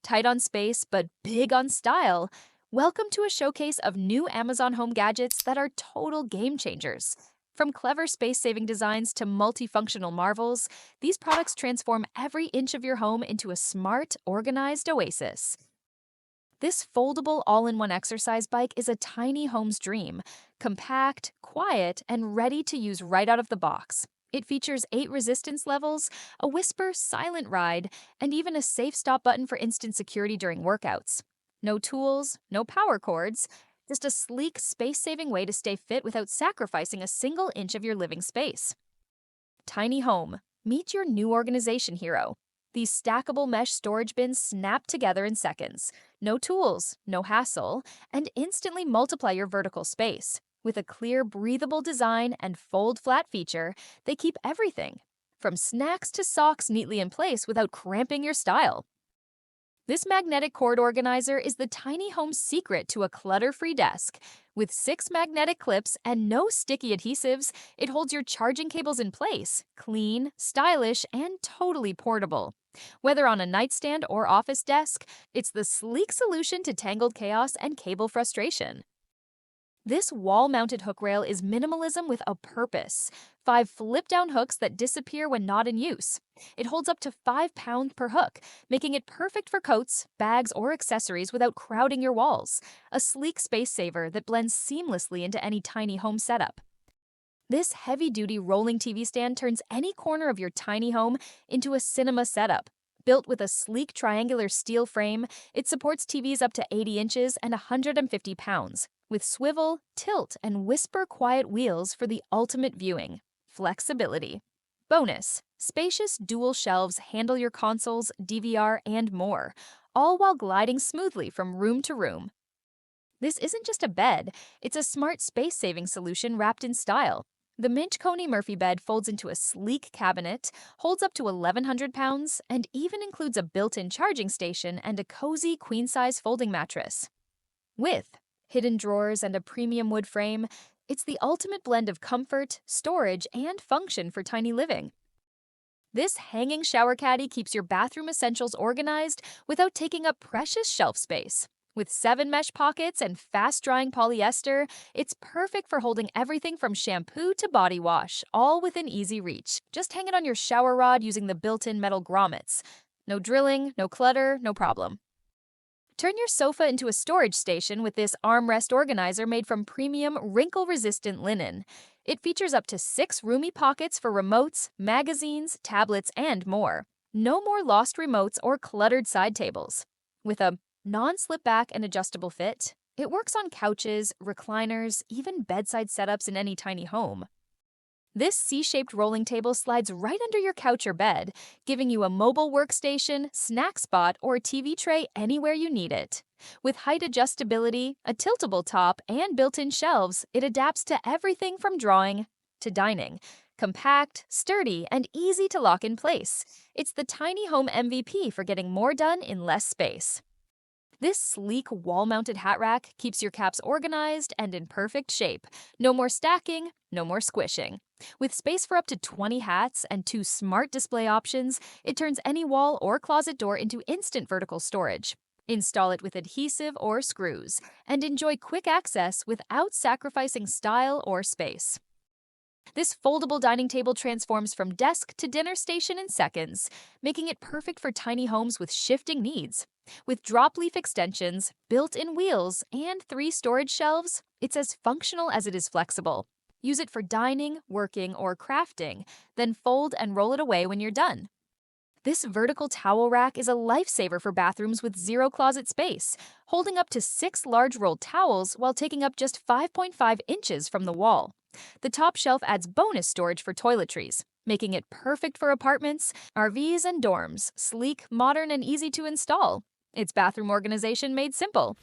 tight on space but big on style, welcome to a showcase of new Amazon Home gadgets that are total game changers. From clever space-saving designs to multifunctional marvels, these products transform every inch of your home into a smart, organized oasis. This foldable all-in-one exercise bike is a tiny home's dream, compact, quiet, and ready to use right out of the box. It features 8 resistance levels, a whisper silent ride, and even a safe stop button for instant security during workouts. No tools, no power cords, just a sleek, space-saving way to stay fit without sacrificing a single inch of your living space. Tiny home. Meet your new organization hero. These stackable mesh storage bins snap together in seconds. No tools, no hassle, and instantly multiply your vertical space. With a clear, breathable design and fold-flat feature, they keep everything, from snacks to socks, neatly in place without cramping your style. This magnetic cord organizer is the tiny home's secret to a clutter-free desk. With 6 magnetic clips and no sticky adhesives, it holds your charging cables in place, clean, stylish, and totally portable. Whether on a nightstand or office desk, it's the sleek solution to tangled chaos and cable frustration. This wall-mounted hook rail is minimalism with a purpose. 5 flip-down hooks that disappear when not in use. It holds up to 5 pounds per hook, making it perfect for coats, bags, or accessories without crowding your walls. A sleek space saver that blends seamlessly into any tiny home setup. This heavy-duty rolling TV stand turns any corner of your tiny home into a cinema setup. Built with a sleek triangular steel frame, it supports TVs up to 80 inches and 150 pounds, with swivel, tilt, and whisper quiet wheels for the ultimate viewing. Flexibility. Bonus: spacious dual shelves handle your consoles, DVR, and more, all while gliding smoothly from room to room. This isn't just a bed, it's a smart space-saving solution wrapped in style. The Minch Coney Murphy bed folds into a sleek cabinet, holds up to 1,100 pounds, and even includes a built-in charging station and a cozy queen-size folding mattress. With hidden drawers and a premium wood frame, it's the ultimate blend of comfort, storage, and function for tiny living. This hanging shower caddy keeps your bathroom essentials organized without taking up precious shelf space. With 7 mesh pockets and fast-drying polyester, it's perfect for holding everything from shampoo to body wash, all within easy reach. Just hang it on your shower rod using the built-in metal grommets. No drilling, no clutter, no problem. Turn your sofa into a storage station with this Armrest Organizer made from premium, wrinkle-resistant linen. It features up to 6 roomy pockets for remotes, magazines, tablets, and more. No more lost remotes or cluttered side tables. With a non-slip back and adjustable fit, it works on couches, recliners, even bedside setups in any tiny home. This C-shaped rolling table slides right under your couch or bed, giving you a mobile workstation, snack spot, or TV tray anywhere you need it. With height adjustability, a tiltable top, and built-in shelves, it adapts to everything from drawing to dining. Compact, sturdy, and easy to lock in place. It's the tiny home MVP for getting more done in less space. This sleek wall-mounted hat rack keeps your caps organized and in perfect shape. No more stacking, no more squishing. With space for up to 20 hats and 2 smart display options, it turns any wall or closet door into instant vertical storage. Install it with adhesive or screws, and enjoy quick access without sacrificing style or space. This foldable dining table transforms from desk to dinner station in seconds, making it perfect for tiny homes with shifting needs. With drop-leaf extensions, built-in wheels, and 3 storage shelves, it's as functional as it is flexible. Use it for dining, working, or crafting, then fold and roll it away when you're done. This vertical towel rack is a lifesaver for bathrooms with 0 closet space, holding up to 6 large rolled towels while taking up just 5.5 inches from the wall. The top shelf adds bonus storage for toiletries, making it perfect for apartments, RVs, and dorms, sleek, modern, and easy to install. It's bathroom organization made simple.